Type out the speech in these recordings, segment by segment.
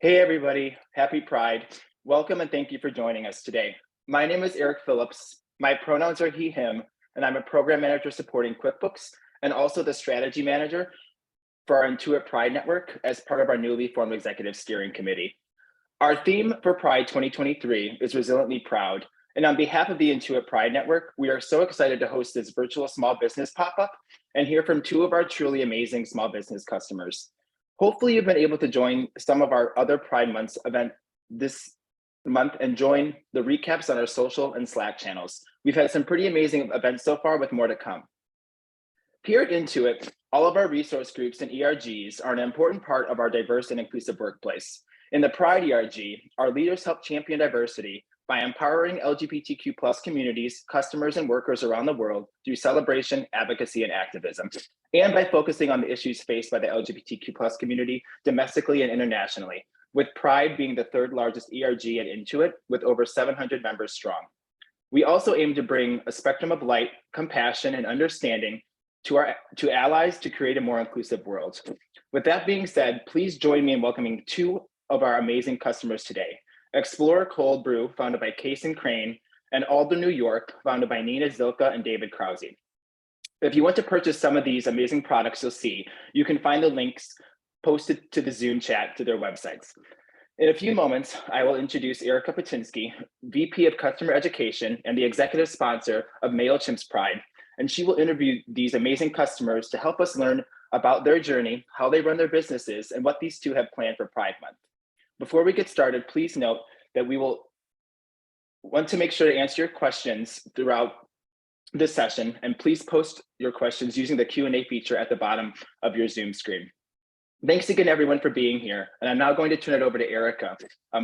Hey everybody, happy Pride. Welcome and thank you for joining us today. My name is Eric Phillips. My pronouns are he, him, and I'm a program manager supporting QuickBooks and also the strategy manager for our Intuit Pride Network as part of our newly formed executive steering committee. Our theme for Pride 2023 is Resiliently Proud. And on behalf of the Intuit Pride Network, we are so excited to host this virtual small business pop-up and hear from two of our truly amazing small business customers. Hopefully you've been able to join some of our other Pride Months event this month and join the recaps on our social and Slack channels. We've had some pretty amazing events so far with more to come. Here at Intuit, all of our resource groups and ERGs are an important part of our diverse and inclusive workplace. In the Pride ERG, our leaders help champion diversity by empowering LGBTQ+ communities, customers, and workers around the world through celebration, advocacy, and activism, and by focusing on the issues faced by the LGBTQ+ community domestically and internationally, with Pride being the third largest ERG at Intuit with over 700 members strong. We also aim to bring a spectrum of light, compassion, and understanding to allies to create a more inclusive world. With that being said, please join me in welcoming two of our amazing customers today. Explorer Cold Brew, founded by Case and Crane, and Alder, New York, founded by Nina Zilka and David Krause. If you want to purchase some of these amazing products you'll see, you can find the links posted to the Zoom chat to their websites. In a few moments, I will introduce Erica Patinsky, VP of Customer Education and the executive sponsor of MailChimp's Pride, and she will interview these amazing customers to help us learn about their journey, how they run their businesses, and what these two have planned for Pride Month. Before we get started, please note that we will want to make sure to answer your questions throughout this session, and please post your questions using the Q&A feature at the bottom of your Zoom screen. Thanks again, everyone, for being here. And I'm now going to turn it over to Erica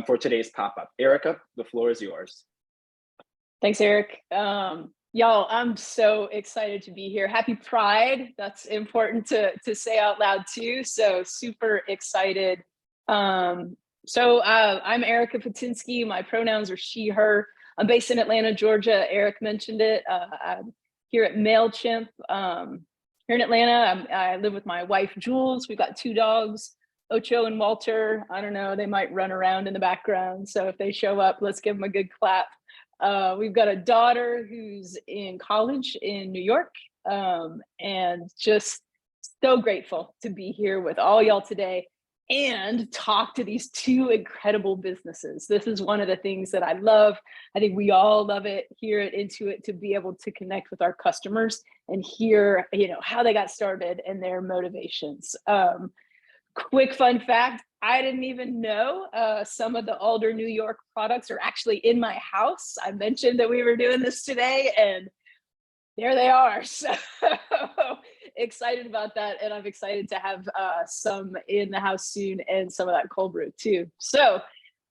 for today's pop-up. Erica, the floor is yours. Thanks, Eric. Y'all, I'm so excited to be here. Happy Pride. That's important to say out loud too. So super excited. I'm Erica Patinsky. My pronouns are she, her. I'm based in Atlanta, Georgia. Eric mentioned it. I'm here at MailChimp. Here in Atlanta, I live with my wife, Jules. We've got two dogs, Ocho and Walter. I don't know, they might run around in the background. So if they show up, let's give them a good clap. We've got a daughter who's in college in New York, and just so grateful to be here with all y'all today and talk to these two incredible businesses. This is one of the things that I love. I think we all love it here at Intuit to be able to connect with our customers and hear, how they got started and their motivations. Quick fun fact, I didn't even know some of the Alder, New York products are actually in my house. I mentioned that we were doing this today and there they are. So excited about that. And I'm excited to have some in the house soon and some of that cold brew too. So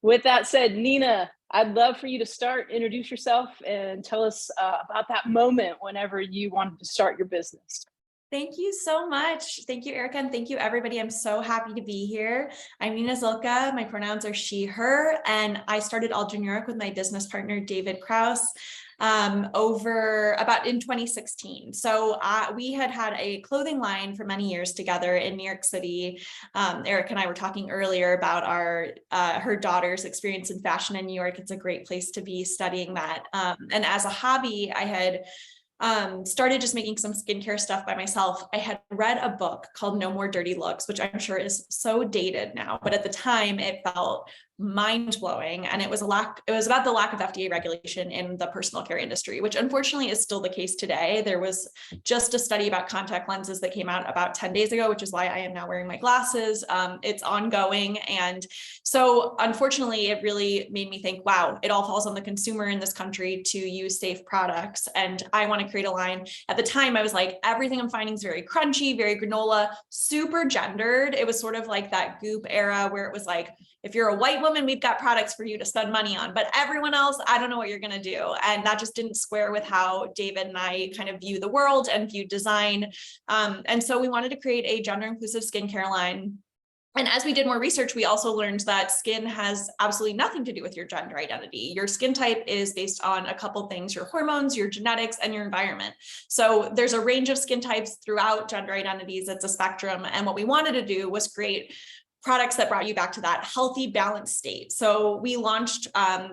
with that said, Nina, I'd love for you to start, introduce yourself and tell us about that moment whenever you wanted to start your business. Thank you so much. Thank you, Erica, and thank you, everybody. I'm so happy to be here. I'm Nina Zilka. My pronouns are she, her, and I started Alder, New York with my business partner, David Krause, about in 2016. So we had a clothing line for many years together in New York City. Eric and I were talking earlier about her daughter's experience in fashion in New York. It's a great place to be studying that. And as a hobby, I had started just making some skincare stuff by myself. I had read a book called No More Dirty Looks, which I'm sure is so dated now, but at the time it felt mind-blowing. And it was about the lack of FDA regulation in the personal care industry, which unfortunately is still the case today. There was just a study about contact lenses that came out about 10 days ago, which is why I am now wearing my glasses. It's ongoing. And so unfortunately, it really made me think, wow, it all falls on the consumer in this country to use safe products. And I want to create a line. At the time, I was like, everything I'm finding is very crunchy, very granola, super gendered. It was sort of like that Goop era where it was like, if you're a white woman, we've got products for you to spend money on, but everyone else, I don't know what you're going to do. And that just didn't square with how David and I kind of view the world and view design. And so we wanted to create a gender inclusive skincare line. And as we did more research, we also learned that skin has absolutely nothing to do with your gender identity. Your skin type is based on a couple things: your hormones, your genetics, and your environment. So there's a range of skin types throughout gender identities. It's a spectrum. And what we wanted to do was create products that brought you back to that healthy, balanced state. So we launched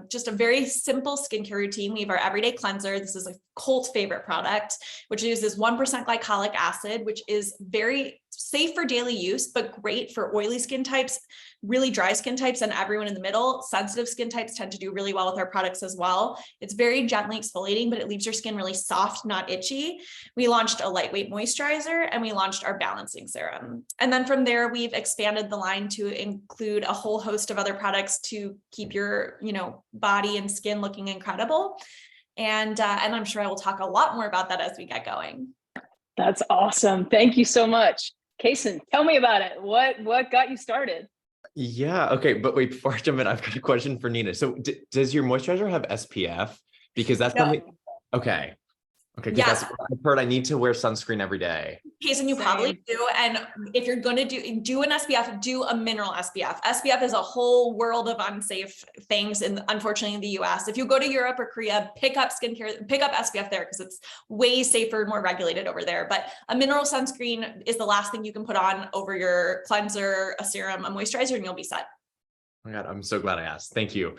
just a very simple skincare routine. We have our everyday cleanser. This is a cult favorite product, which uses 1% glycolic acid, which is very safe for daily use, but great for oily skin types, really dry skin types, and everyone in the middle. Sensitive skin types tend to do really well with our products as well. It's very gently exfoliating, but it leaves your skin really soft, not itchy. We launched a lightweight moisturizer, and we launched our balancing serum. And then from there, we've expanded the line to include a whole host of other products to keep your, body and skin looking incredible. And I'm sure I will talk a lot more about that as we get going. That's awesome. Thank you so much. Kason, tell me about it. What got you started? Yeah. Okay. But wait, before I jump in, I've got a question for Nina. So does your moisturizer have SPF? Because that's something. Okay. Okay. Because Yes. that's what I've heard. I need to wear sunscreen every day. Jason, you probably Same. do. And if you're going to do an SPF, do a mineral SPF. SPF is a whole world of unsafe things, unfortunately, in the US. If you go to Europe or Korea, pick up skincare, pick up SPF there because it's way safer, more regulated over there. But a mineral sunscreen is the last thing you can put on over your cleanser, a serum, a moisturizer, and you'll be set. Oh my God, I'm so glad I asked. Thank you.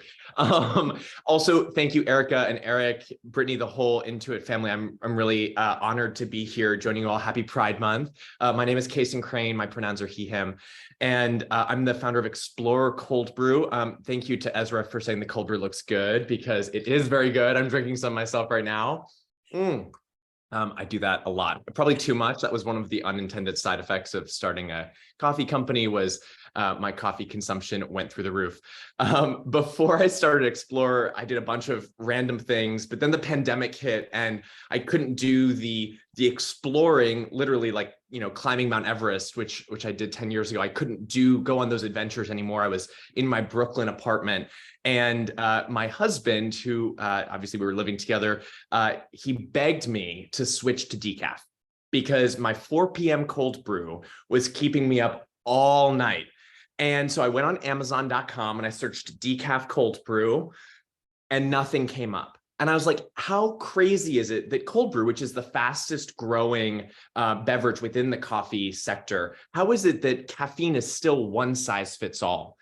Also, thank you, Erica and Eric, Brittany, the whole Intuit family. I'm really honored to be here joining you all. Happy Pride Month. My name is Kason Crane. My pronouns are he, him. And I'm the founder of Explorer Cold Brew. Thank you to Ezra for saying the cold brew looks good because it is very good. I'm drinking some myself right now. I do that a lot, probably too much. That was one of the unintended side effects of starting a coffee company was my coffee consumption went through the roof. Before I started Explorer, I did a bunch of random things, but then the pandemic hit and I couldn't do the exploring, literally like, climbing Mount Everest, which I did 10 years ago. I couldn't go on those adventures anymore. I was in my Brooklyn apartment. And my husband, who obviously we were living together, he begged me to switch to decaf because my 4 p.m. cold brew was keeping me up all night. And so I went on Amazon.com and I searched decaf cold brew and nothing came up. And I was like, how crazy is it that cold brew, which is the fastest growing beverage within the coffee sector, how is it that caffeine is still one size fits all?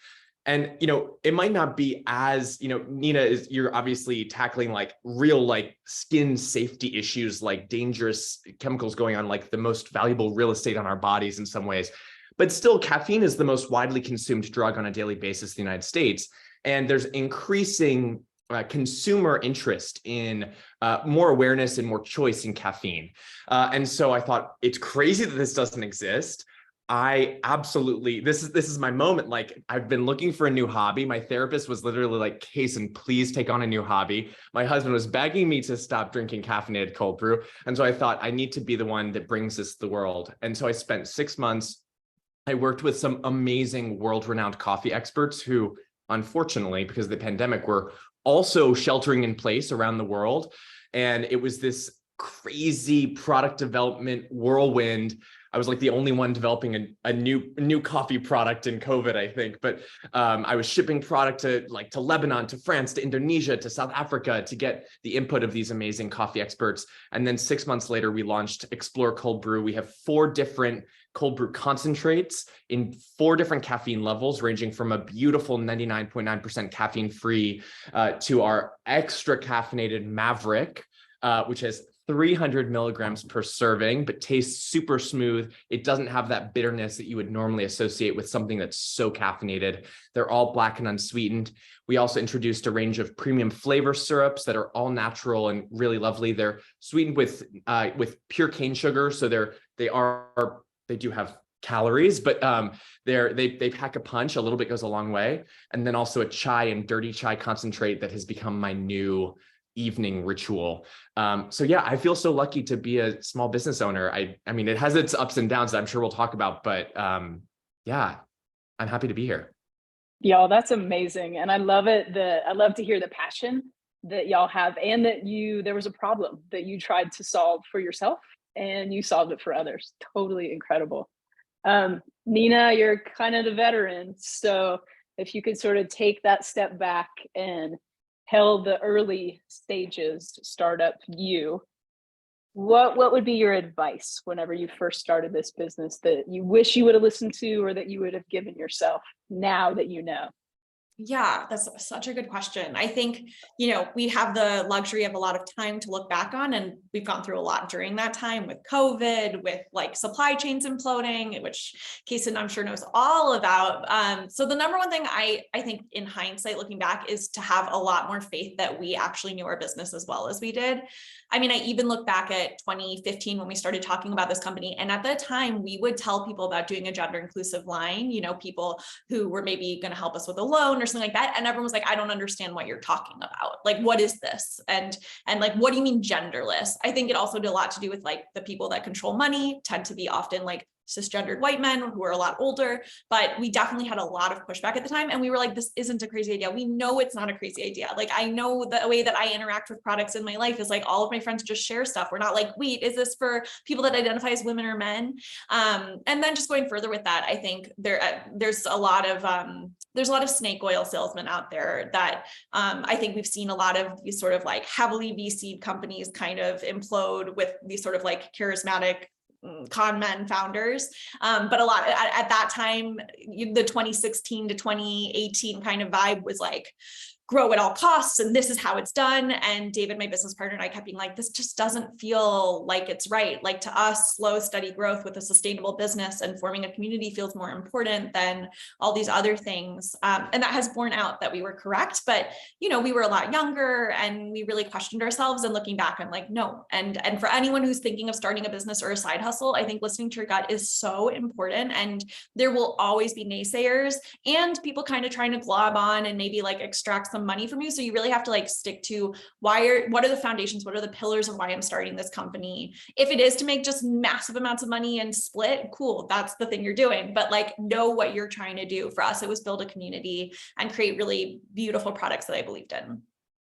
And, it might not be as, Nina, you're obviously tackling like real like skin safety issues, like dangerous chemicals going on, like the most valuable real estate on our bodies in some ways. But still, caffeine is the most widely consumed drug on a daily basis in the United States. And there's increasing consumer interest in more awareness and more choice in caffeine. And so I thought, it's crazy that this doesn't exist. I absolutely, this is my moment. Like I've been looking for a new hobby. My therapist was literally like, Kason, please take on a new hobby. My husband was begging me to stop drinking caffeinated cold brew. And so I thought I need to be the one that brings this to the world. And so I spent 6 months. I worked with some amazing world-renowned coffee experts who, unfortunately, because of the pandemic, were also sheltering in place around the world. And it was this crazy product development whirlwind. I was like the only one developing a new coffee product in COVID, I think. But I was shipping product to Lebanon, to France, to Indonesia, to South Africa to get the input of these amazing coffee experts. And then 6 months later, we launched Explore Cold Brew. We have 4 different cold brew concentrates in 4 different caffeine levels, ranging from a beautiful 99.9% caffeine free to our extra caffeinated Maverick, which has 300 milligrams per serving, but tastes super smooth. It doesn't have that bitterness that you would normally associate with something that's so caffeinated. They're all black and unsweetened. We also introduced a range of premium flavor syrups that are all natural and really lovely. They're sweetened with pure cane sugar, so they do have calories, but they pack a punch. A little bit goes a long way. And then also a chai and dirty chai concentrate that has become my new evening ritual. So yeah, I feel so lucky to be a small business owner. I mean, it has its ups and downs that I'm sure we'll talk about, but yeah, I'm happy to be here. Y'all, that's amazing. And I love it I love to hear the passion that y'all have and that there was a problem that you tried to solve for yourself and you solved it for others. Totally incredible. Nina, you're kind of the veteran. So if you could sort of take that step back and tell the early stages startup you, What would be your advice whenever you first started this business that you wish you would have listened to or that you would have given yourself now that you know? Yeah, that's such a good question. I think, we have the luxury of a lot of time to look back on, and we've gone through a lot during that time with COVID, with like supply chains imploding, which Kason, I'm sure, knows all about. So the number one thing I think in hindsight, looking back, is to have a lot more faith that we actually knew our business as well as we did. I mean, I even look back at 2015 when we started talking about this company. And at the time, we would tell people about doing a gender inclusive line, people who were maybe going to help us with a loan or something like that. And everyone was like, I don't understand what you're talking about. Like, what is this? And like, what do you mean genderless? I think it also did a lot to do with like the people that control money tend to be often like cisgendered white men who are a lot older, but we definitely had a lot of pushback at the time. And we were like, this isn't a crazy idea. We know it's not a crazy idea. Like, I know the way that I interact with products in my life is like all of my friends just share stuff. We're not like, wait, is this for people that identify as women or men? And then just going further with that, I think there's a lot of snake oil salesmen out there that I think we've seen a lot of these sort of like heavily VC companies kind of implode with these sort of like charismatic con men founders. But a lot at that time, the 2016 to 2018 kind of vibe was like, grow at all costs, and this is how it's done. And David, my business partner, and I kept being like, this just doesn't feel like it's right. Like, to us, slow, steady growth with a sustainable business and forming a community feels more important than all these other things. And that has borne out that we were correct. But, we were a lot younger and we really questioned ourselves. And looking back, I'm like, no. And for anyone who's thinking of starting a business or a side hustle, I think listening to your gut is so important. And there will always be naysayers and people kind of trying to glob on and maybe like extract some money from you. So you really have to like stick to what are the foundations, what are the pillars of why I'm starting this company. If it is to make just massive amounts of money and split, cool, that's the thing you're doing. But like, know what you're trying to do. For us, it was build a community and create really beautiful products that I believed in.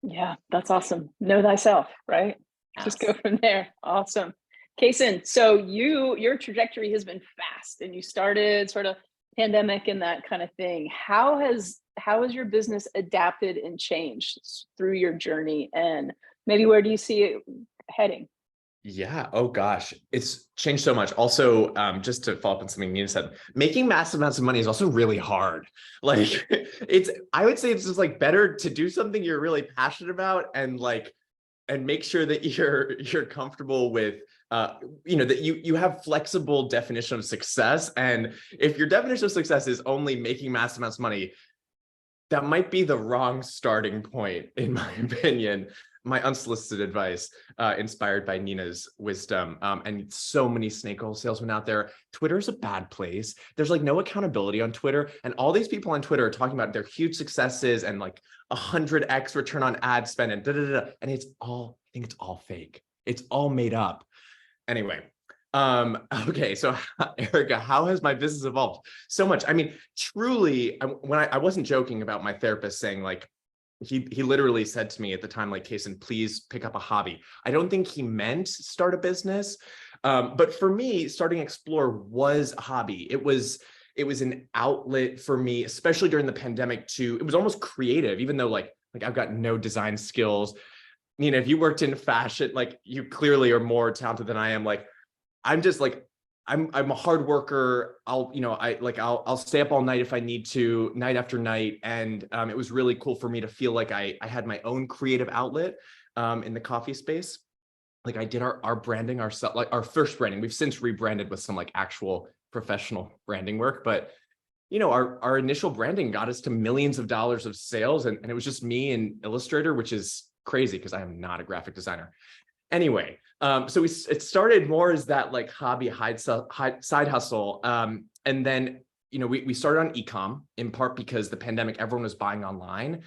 Yeah, that's awesome. Know thyself, right? Yes. Just go from there. Awesome. Kason, so your trajectory has been fast and you started sort of pandemic and that kind of thing. How has your business adapted and changed through your journey, and maybe where do you see it heading? Yeah. Oh gosh, it's changed so much. Also, just to follow up on something Nina said, making massive amounts of money is also really hard. Like, I would say it's just like better to do something you're really passionate about and make sure that you're comfortable with, that you have flexible definition of success. And if your definition of success is only making massive amounts of money, that might be the wrong starting point, in my opinion. My unsolicited advice, inspired by Nina's wisdom. And so many snake oil salesmen out there. Twitter's a bad place. There's like no accountability on Twitter. And all these people on Twitter are talking about their huge successes and like 100x return on ad spend and And I think it's all fake. It's all made up. Anyway. Okay, so Erica, how has my business evolved? So much. I mean, truly, I wasn't joking about my therapist saying like, he literally said to me at the time, like, Kason, please pick up a hobby. I don't think he meant start a business. But for me, starting Explore was a hobby. It was an outlet for me, especially during the pandemic it was almost creative, even though like I've got no design skills. Nina, if you worked in fashion, like you clearly are more talented than I am. Like, I'm just like, I'm a hard worker. I'll stay up all night if I need to, night after night. And it was really cool for me to feel like I had my own creative outlet in the coffee space. Like, I did our branding ourselves, like our first branding. We've since rebranded with some like actual professional branding work, but our initial branding got us to millions of dollars of sales. And it was just me and Illustrator, which is crazy because I am not a graphic designer. Anyway, so it started more as that like hobby side hustle. And then, we started on e-com in part because the pandemic, everyone was buying online.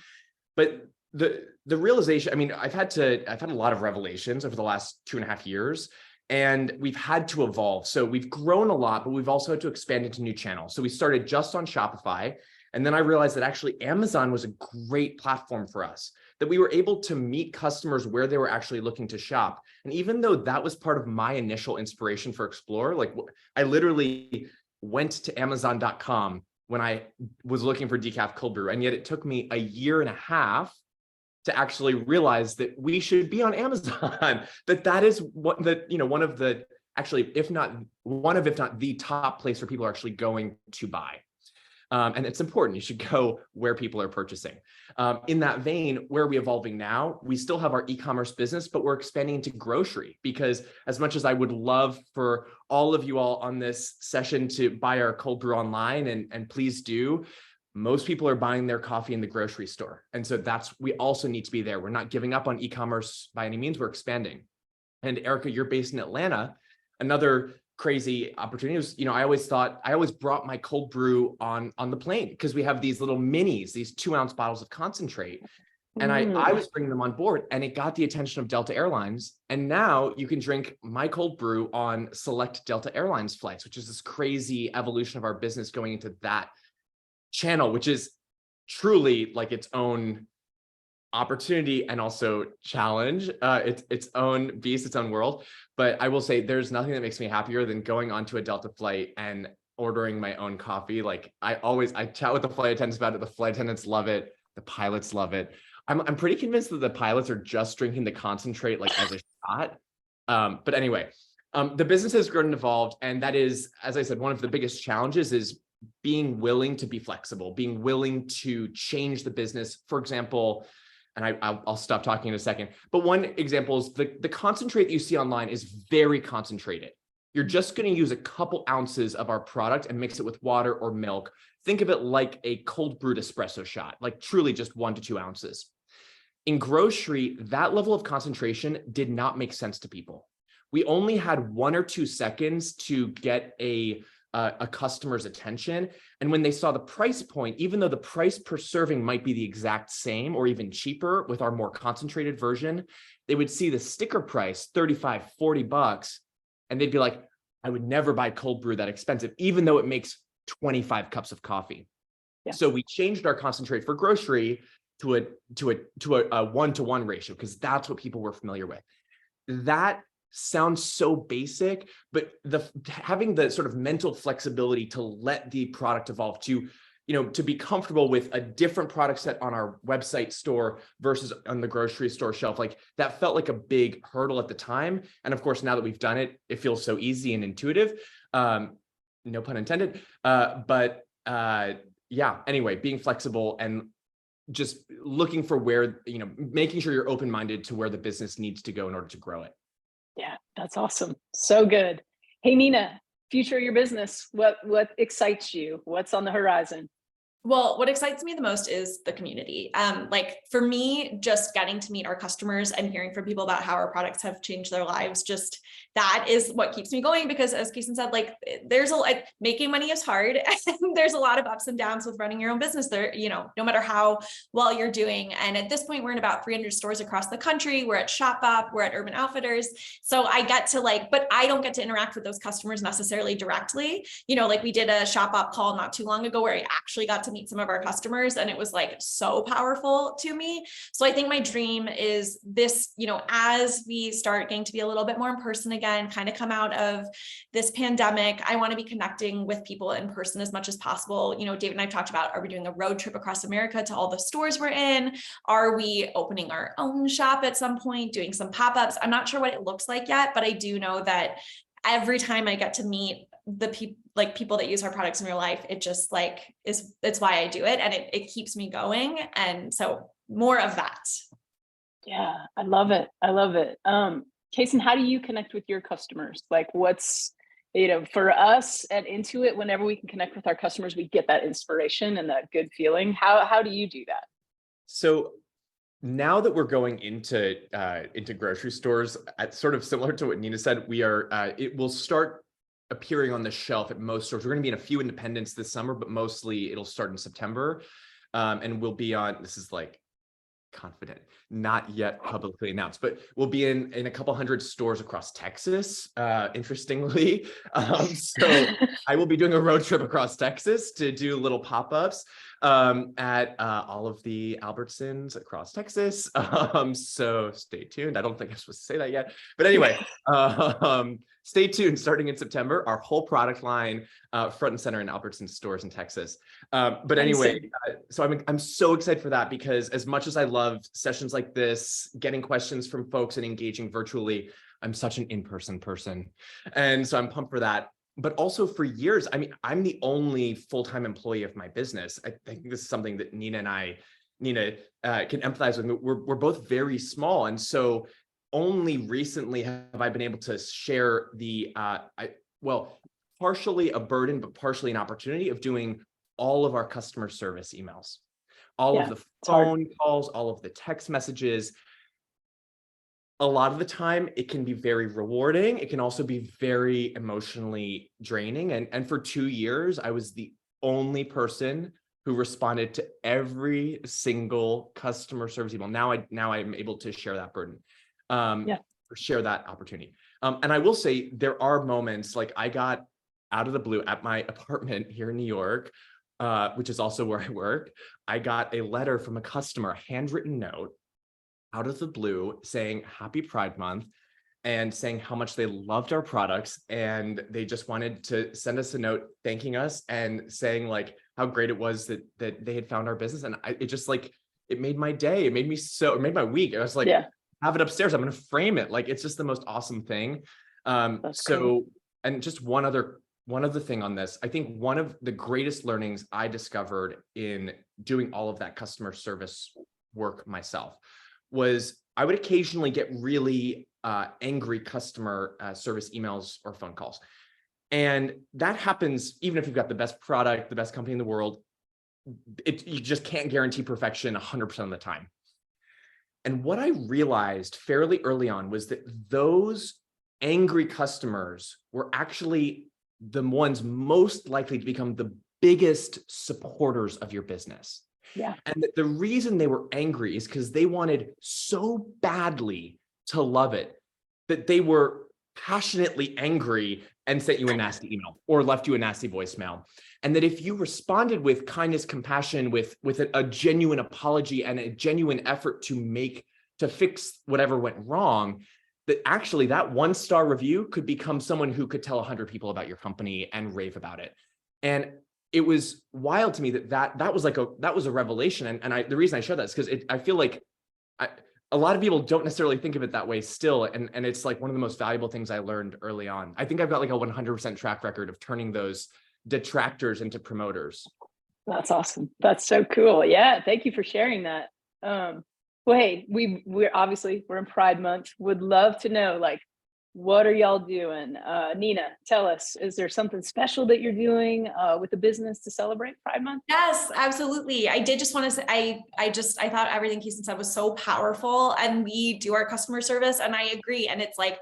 But the realization, I mean, I've had a lot of revelations over the last 2.5 years, and we've had to evolve. So we've grown a lot, but we've also had to expand into new channels. So we started just on Shopify. And then I realized that actually Amazon was a great platform for us, that we were able to meet customers where they were actually looking to shop. And even though that was part of my initial inspiration for Explore, like I literally went to Amazon.com when I was looking for decaf cold brew. And yet it took me a year and a half to actually realize that we should be on Amazon, that is what the, one of the, actually, if not the top place where people are actually going to buy. And it's important. You should go where people are purchasing. In that vein, where are we evolving now? We still have our e-commerce business, but we're expanding into grocery, because as much as I would love for all of you all on this session to buy our cold brew online, and please do, most people are buying their coffee in the grocery store. And so we also need to be there. We're not giving up on e-commerce by any means, we're expanding. And Erica, you're based in Atlanta. Another crazy opportunity was, I always brought my cold brew on the plane, because we have these little minis, these 2-ounce bottles of concentrate. And I was bringing them on board, and it got the attention of Delta Airlines. And now you can drink my cold brew on select Delta Airlines flights, which is this crazy evolution of our business going into that channel, which is truly like its own opportunity and also challenge, its own beast, its own world. But I will say there's nothing that makes me happier than going onto a Delta flight and ordering my own coffee. Like I chat with the flight attendants about it. The flight attendants love it. The pilots love it. I'm pretty convinced that the pilots are just drinking the concentrate like as a shot. But anyway, the business has grown and evolved. And that is, as I said, one of the biggest challenges is being willing to be flexible, being willing to change the business. For example, and I'll stop talking in a second, but one example is the concentrate that you see online is very concentrated. You're just going to use a couple ounces of our product and mix it with water or milk. Think of it like a cold brewed espresso shot, like truly just 1 to 2 ounces. In grocery, that level of concentration did not make sense to people. We only had 1 or 2 seconds to get a customer's attention. And when they saw the price point, even though the price per serving might be the exact same or even cheaper with our more concentrated version, they would see the sticker price, $35, $40, and they'd be like, I would never buy cold brew that expensive, even though it makes 25 cups of coffee. Yeah. So we changed our concentrate for grocery to a 1-to-1 ratio, because that's what people were familiar with. That sounds so basic, but having the sort of mental flexibility to let the product evolve, to be comfortable with a different product set on our website store versus on the grocery store shelf, like that felt like a big hurdle at the time. And of course, now that we've done it, it feels so easy and intuitive. No pun intended. Yeah, anyway, being flexible and just looking for where, making sure you're open-minded to where the business needs to go in order to grow it. Yeah, that's awesome. So good. Hey, Nina, future of your business. What excites you? What's on the horizon? Well, what excites me the most is the community. Like for me, just getting to meet our customers and hearing from people about how our products have changed their lives, just that is what keeps me going. Because as Kason said, like making money is hard, and there's a lot of ups and downs with running your own business there, no matter how well you're doing. And at this point, we're in about 300 stores across the country. We're at ShopUp, we're at Urban Outfitters. So I get to but I don't get to interact with those customers necessarily directly. Like we did a ShopUp call not too long ago where I actually got to meet some of our customers, and it was like so powerful to me. So I think my dream is this, as we start getting to be a little bit more in person again, kind of come out of this pandemic, I want to be connecting with people in person as much as possible. David and I talked about, are we doing a road trip across America to all the stores we're in? Are we opening our own shop at some point, doing some pop-ups? I'm not sure what it looks like yet, but I do know that every time I get to meet the people that use our products in real life, it just it's why I do it, and it keeps me going. And so more of that. Yeah, I love it. Kason, how do you connect with your customers? Like what's, for us at Intuit, whenever we can connect with our customers, we get that inspiration and that good feeling. How do you do that? So now that we're going into grocery stores, sort of similar to what Nina said, it will start appearing on the shelf at most stores. We're going to be in a few independents this summer, but mostly it'll start in September. And we'll be on, this is like confident, not yet publicly announced, but we'll be in a couple hundred stores across Texas, interestingly. So I will be doing a road trip across Texas to do little pop-ups. at all of the Albertsons across Texas. So stay tuned. I don't think I'm supposed to say that yet, but anyway, stay tuned. Starting in September, our whole product line front and center in Albertsons stores in Texas. But anyway, so I'm so excited for that, because as much as I love sessions like this, getting questions from folks and engaging virtually, I'm such an in-person person. And so I'm pumped for that. But also for years, I mean, I'm the only full-time employee of my business. I think this is something that Nina can empathize with. We're both very small. And so only recently have I been able to share the, partially a burden, but partially an opportunity of doing all of our customer service emails, all of the phone calls, all of the text messages. A lot of the time it can be very rewarding. It can also be very emotionally draining. And for 2 years, I was the only person who responded to every single customer service email. Now I'm able to share that burden, or share that opportunity. And I will say there are moments, like I got out of the blue at my apartment here in New York, which is also where I work. I got a letter from a customer, a handwritten note, out of the blue, saying Happy Pride Month and saying how much they loved our products. And they just wanted to send us a note thanking us and saying like how great it was that they had found our business. And it made my day. It made my week. I was like, have it upstairs. I'm going to frame it. Like, it's just the most awesome thing. Cool. And just one other thing on this, I think one of the greatest learnings I discovered in doing all of that customer service work myself was I would occasionally get really angry customer service emails or phone calls. And that happens even if you've got the best product, the best company in the world. You just can't guarantee perfection 100% of the time. And what I realized fairly early on was that those angry customers were actually the ones most likely to become the biggest supporters of your business. Yeah. And the reason they were angry is because they wanted so badly to love it that they were passionately angry and sent you a nasty email or left you a nasty voicemail. And that if you responded with kindness, compassion, with a genuine apology and a genuine effort to fix whatever went wrong, that actually that 1-star review could become someone who could tell 100 people about your company and rave about it. And it was wild to me that was a revelation. And the reason I share that is because I feel like a lot of people don't necessarily think of it that way still. And it's like one of the most valuable things I learned early on. I think I've got like a 100% track record of turning those detractors into promoters. That's awesome. That's so cool. Yeah. Thank you for sharing that. Well, hey, we're obviously in Pride Month. Would love to know, like, what are y'all doing? Nina, tell us, is there something special that you're doing with the business to celebrate Pride Month? Yes, absolutely. I did just want to say, I thought everything Keeson said was so powerful, and we do our customer service, and I agree. And it's like,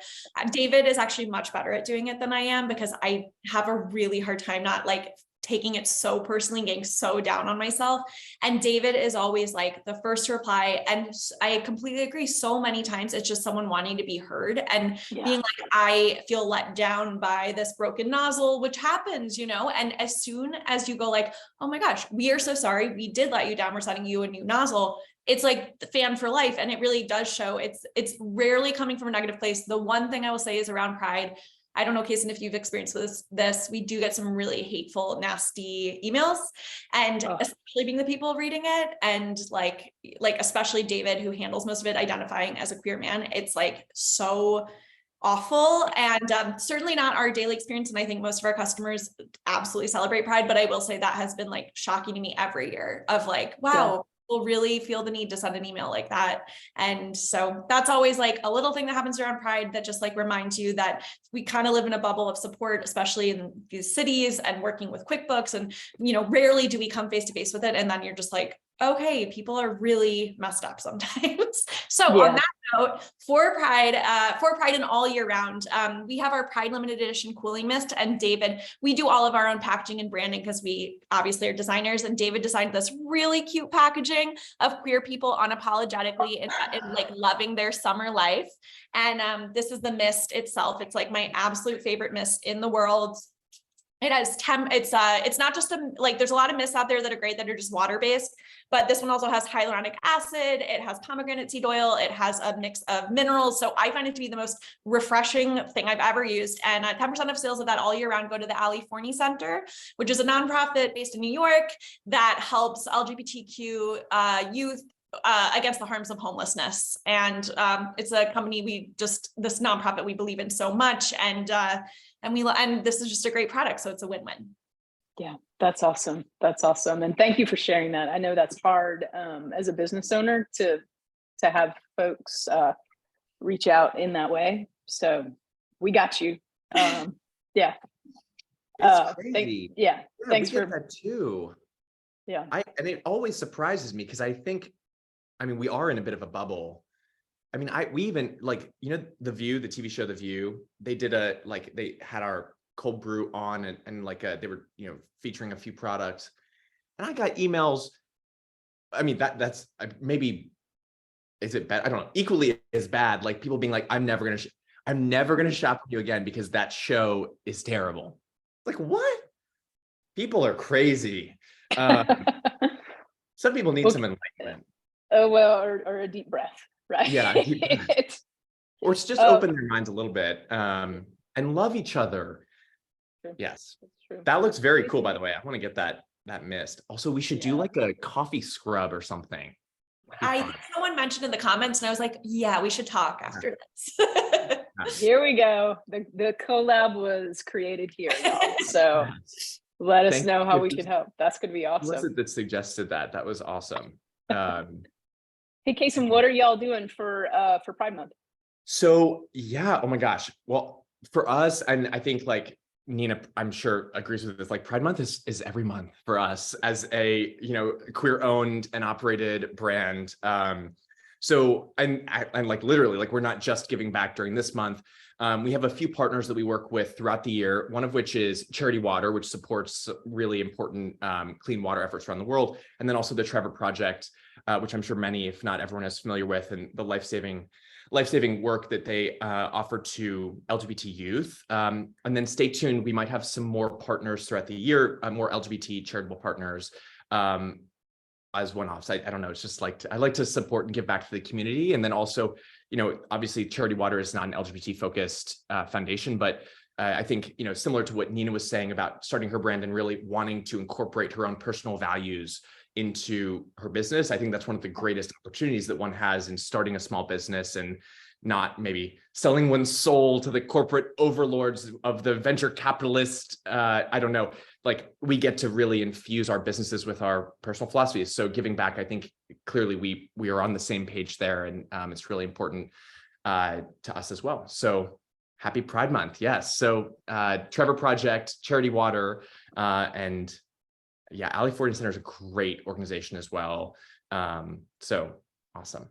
David is actually much better at doing it than I am, because I have a really hard time not like taking it so personally, getting so down on myself. And David is always like the first to reply. And I completely agree. So many times it's just someone wanting to be heard and being like, I feel let down by this broken nozzle, which happens, and as soon as you go like, oh my gosh, we are so sorry, we did let you down, we're sending you a new nozzle, it's like the fan for life. And it really does show it's rarely coming from a negative place. The one thing I will say is around Pride, I don't know, Kason, if you've experienced this, we do get some really hateful, nasty emails, and especially being the people reading it, and like especially David, who handles most of it, identifying as a queer man, it's like so awful, and certainly not our daily experience. And I think most of our customers absolutely celebrate Pride, but I will say that has been like shocking to me every year of like, wow, people really feel the need to send an email like that. And so that's always like a little thing that happens around Pride that just like reminds you that we kind of live in a bubble of support, especially in these cities and working with QuickBooks. And, rarely do we come face to face with it. And then you're just like, okay, people are really messed up sometimes. So on that note, for Pride and all year round, we have our Pride limited edition cooling mist. And David, we do all of our own packaging and branding because we obviously are designers. And David designed this really cute packaging of queer people unapologetically and like loving their summer life. And this is the mist itself. It's like my absolute favorite mist in the world. It has it's not just there's a lot of mists out there that are great that are just water-based, but this one also has hyaluronic acid, it has pomegranate seed oil, it has a mix of minerals. So I find it to be the most refreshing thing I've ever used. And 10% of sales of that all year round go to the Ali Forney Center, which is a nonprofit based in New York that helps LGBTQ youth against the harms of homelessness. And it's a company this nonprofit we believe in so much. And this is just a great product. So it's a win-win. Yeah, that's awesome. That's awesome. And thank you for sharing that. I know that's hard as a business owner to have folks reach out in that way. So we got you. Yeah. It's crazy. Thanks we get for that too. Yeah. And it always surprises me because we are in a bit of a bubble. We even The View, the TV show, The View, they did they had our cold brew on and they were, featuring a few products, and I got emails. That's maybe, is it bad? I don't know. Equally as bad, like people being like, I'm never going to shop with you again because that show is terrible. Like, what? People are crazy. Some people need some enlightenment. Oh, well, or a deep breath, right? Yeah. Or it's just open their minds a little bit and love each other. True. Yes. That's true. That looks very cool, by the way. I want to get that mist. Also, we should do like a coffee scrub or something. Someone mentioned in the comments and I was like, yeah, we should talk after this. Here we go. The collab was created here, y'all. So let us know how we can help. That's going to be awesome. Who was it that suggested that? That was awesome. Hey, Kason, what are y'all doing for Pride Month? So yeah, oh my gosh. Well, for us, and I think Nina, I'm sure agrees with this. Pride Month is every month for us as a queer owned and operated brand. So literally we're not just giving back during this month. We have a few partners that we work with throughout the year. One of which is Charity Water, which supports really important clean water efforts around the world, and then also the Trevor Project, which I'm sure many, if not everyone, is familiar with, and the life-saving work that they offer to LGBT youth. And then stay tuned. We might have some more partners throughout the year, more LGBT charitable partners as one-offs. I don't know. It's just I like to support and give back to the community. And then also, obviously Charity Water is not an LGBT focused foundation, but I think, similar to what Nina was saying about starting her brand and really wanting to incorporate her own personal values into her business. I think that's one of the greatest opportunities that one has in starting a small business and not maybe selling one's soul to the corporate overlords of the venture capitalist. I don't know, we get to really infuse our businesses with our personal philosophies. So giving back, I think clearly we are on the same page there, and it's really important to us as well. So happy Pride Month. Yes. So Trevor Project, Charity Water, and yeah, Ali Forney Center is a great organization as well. So awesome.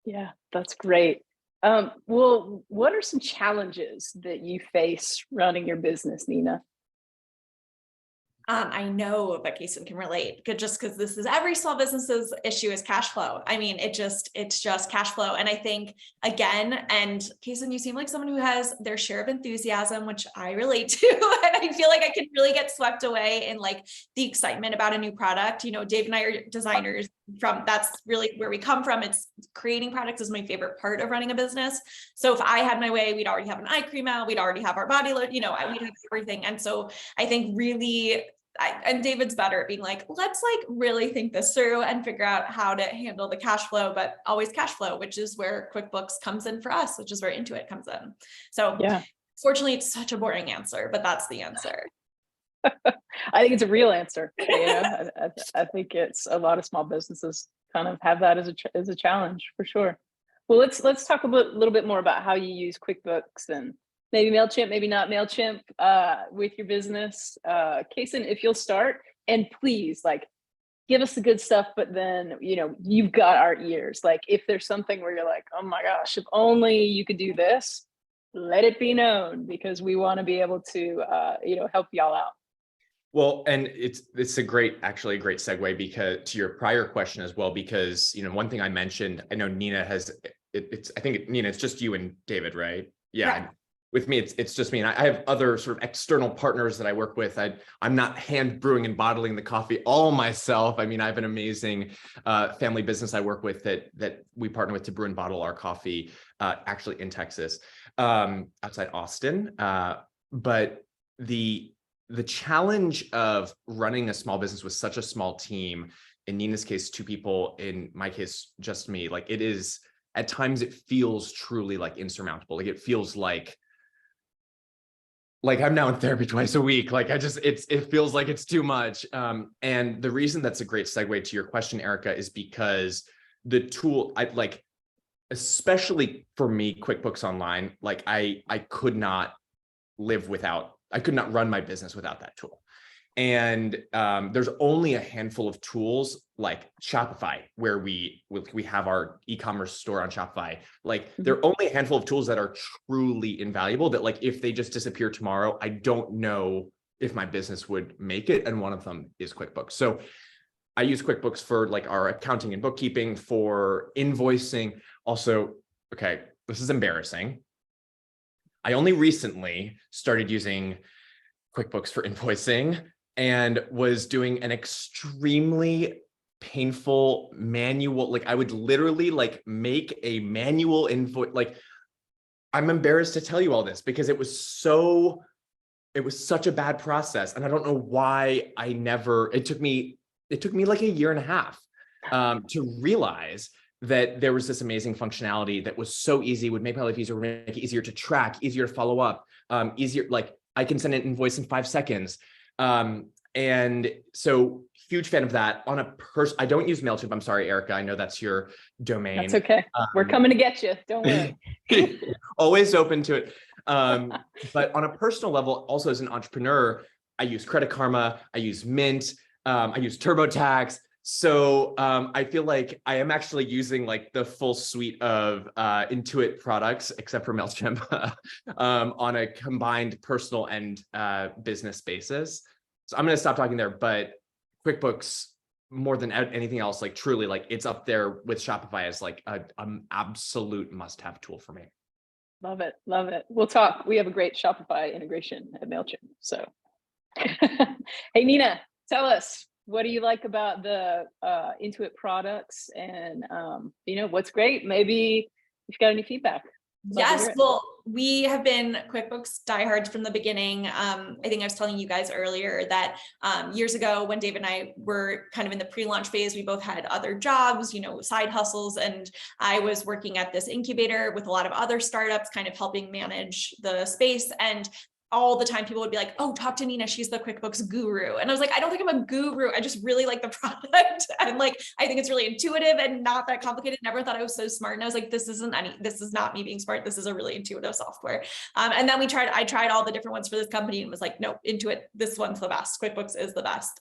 Yeah, that's great. Well, what are some challenges that you face running your business, Nina? I know that Kason can relate, just because this is every small business's issue is cash flow. It's just cash flow. And I think again, and Kason, you seem like someone who has their share of enthusiasm, which I relate to. And I feel like I can really get swept away in the excitement about a new product. Dave and I are designers that's really where we come from. It's creating products is my favorite part of running a business. So if I had my way, we'd already have an eye cream out, we'd already have our body lotion, we'd have everything. And so I think really, and David's better at being let's really think this through and figure out how to handle the cash flow, but always cash flow, which is where QuickBooks comes in for us, which is where Intuit comes in. So yeah, fortunately it's such a boring answer, but that's the answer. I think it's a real answer. I think it's a lot of small businesses kind of have that as a challenge for sure. Well, let's talk a little bit more about how you use QuickBooks and maybe MailChimp, maybe not MailChimp with your business. Kason, if you'll start, and please give us the good stuff, but then, you've got our ears. If there's something where you're like, oh my gosh, if only you could do this, let it be known, because we want to be able to, help y'all out. Well, and it's actually a great segue because to your prior question as well, because, one thing I mentioned, I know Nina has, I think Nina, it's just you and David, right? Yeah. with me, it's just me. And I have other sort of external partners that I work with. I'm not hand brewing and bottling the coffee all myself. I mean, I have an amazing family business I work with that we partner with to brew and bottle our coffee, actually in Texas, outside Austin. But the challenge of running a small business with such a small team, in Nina's case, 2 people, in my case, just me, like it is, at times it feels truly like insurmountable. Like it feels like I'm now in therapy twice a week. Like it feels like it's too much. And the reason that's a great segue to your question, Erica, is because the tool, especially for me, QuickBooks Online, like I could not run my business without that tool. And there's only a handful of tools like Shopify, where we have our e-commerce store on Shopify. Like there are only a handful of tools that are truly invaluable, that like if they just disappear tomorrow, I don't know if my business would make it. And one of them is QuickBooks. So I use QuickBooks for like our accounting and bookkeeping, for invoicing. Also, okay, this is embarrassing. I only recently started using QuickBooks for invoicing, and was doing an extremely painful manual. Like I would literally like make a manual invoice. Like I'm embarrassed to tell you all this because it was such a bad process. And I don't know why it took me like a year and a half to realize that there was this amazing functionality that was so easy, would make my life easier, would make it easier to track, easier to follow up, easier. Like I can send an invoice in 5 seconds. And so huge fan of that. I don't use MailChimp. I'm sorry, Erica. I know that's your domain. That's okay. We're coming to get you. Don't worry. Always open to it. But on a personal level, also as an entrepreneur, I use Credit Karma. I use Mint. I use TurboTax. So I feel like I am actually using like the full suite of Intuit products, except for MailChimp, on a combined personal and business basis. So I'm going to stop talking there, but QuickBooks, more than anything else, like truly, like it's up there with Shopify as like an absolute must-have tool for me. Love it. Love it. We'll talk. We have a great Shopify integration at MailChimp. So, hey, Nina, tell us, what do you like about the Intuit products, and what's great? Maybe if you've got any feedback. Yes, well, we have been QuickBooks diehards from the beginning. I think I was telling you guys earlier that years ago, when Dave and I were kind of in the pre-launch phase, we both had other jobs, side hustles, and I was working at this incubator with a lot of other startups, kind of helping manage the space. And all the time people would be like, oh, talk to Nina, she's the QuickBooks guru. And I was like, I don't think I'm a guru. I just really like the product. And like, I think it's really intuitive and not that complicated. Never thought I was so smart. And I was like, this is not me being smart. This is a really intuitive software. And then I tried all the different ones for this company and was like, no, Intuit, this one's the best. QuickBooks is the best.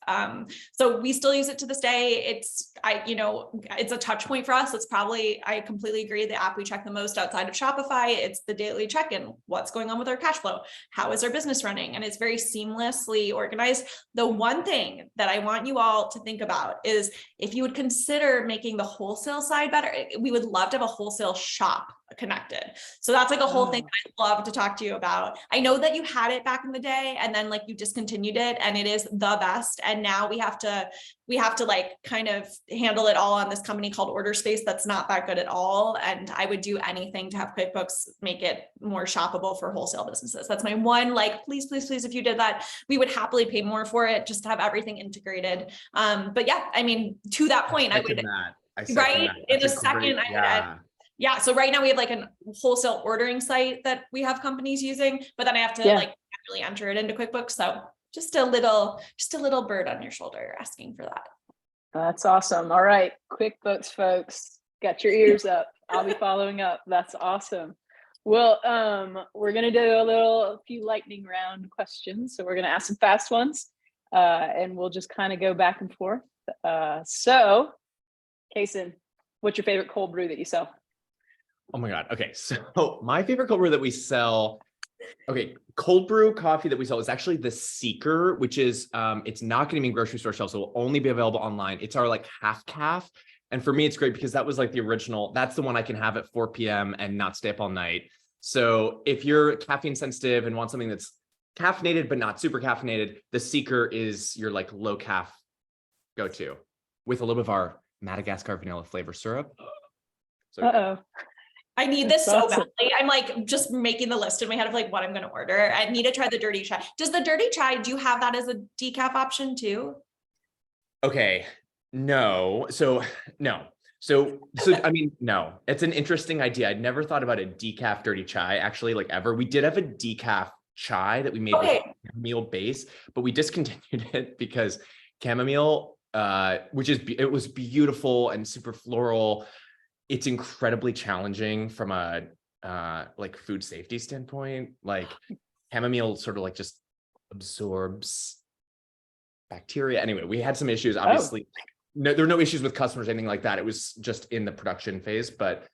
So we still use it to this day. It's a touch point for us. It's probably, I completely agree, the app we check the most outside of Shopify. It's the daily check-in. What's going on with our cash flow? How is our business running? And it's very seamlessly organized. The one thing that I want you all to think about is if you would consider making the wholesale side better, we would love to have a wholesale shop connected. So that's like a whole thing I'd love to talk to you about. I know that you had it back in the day and then like you discontinued it, and it is the best. And now we have to like kind of handle it all on this company called Order Space that's not that good at all. And I would do anything to have QuickBooks make it more shoppable for wholesale businesses. That's my one, like, please, if you did that, we would happily pay more for it just to have everything integrated. But yeah, I mean, to that point, I would, right? In a second, I would add. Yeah. So right now we have like a wholesale ordering site that we have companies using, but then I have to like actually enter it into QuickBooks. So just a little bird on your shoulder asking for that. That's awesome. All right. QuickBooks folks, got your ears up. I'll be following up. That's awesome. Well, we're going to do a few lightning round questions. So we're going to ask some fast ones and we'll just kind of go back and forth. So Kason, what's your favorite cold brew that you sell? Oh my God. Okay. So my favorite cold brew that we sell, cold brew coffee that we sell is actually the Seeker, which is, it's not going to be in grocery store shelves. So it will only be available online. It's our like half calf. And for me, it's great because that was like the original, that's the one I can have at 4 p.m. and not stay up all night. So if you're caffeine sensitive and want something that's caffeinated but not super caffeinated, the Seeker is your like low calf go-to with a little bit of our Madagascar vanilla flavor syrup. So good. Uh-oh. I need this That's so awesome. badly. I'm like just making the list in my head of like what I'm going to order. I need to try the dirty chai. Does the dirty chai, do you have that as a decaf option too? Okay, no. So no. So I mean, no, it's an interesting idea. I'd never thought about a decaf dirty chai actually, like ever. We did have a decaf chai that we made with chamomile base, but we discontinued it because chamomile, it was beautiful and super floral. It's incredibly challenging from a like food safety standpoint. Like chamomile sort of like just absorbs bacteria. Anyway, we had some issues, obviously. No, there were no issues with customers, anything like that. It was just in the production phase, but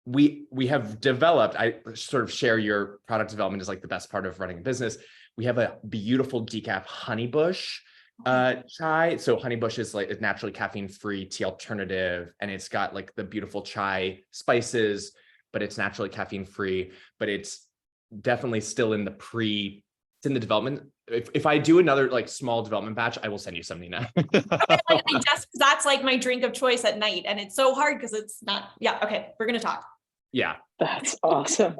we have developed, I sort of share your product development is like the best part of running a business. We have a beautiful decaf honeybush chai. So honeybush is like a naturally caffeine-free tea alternative, and it's got like the beautiful chai spices, but it's naturally caffeine-free, but it's definitely still in the development. If I do another like small development batch, I will send you some, Nina. Like, that's like my drink of choice at night. And it's so hard because it's not, yeah. Okay. We're going to talk. Yeah. That's awesome.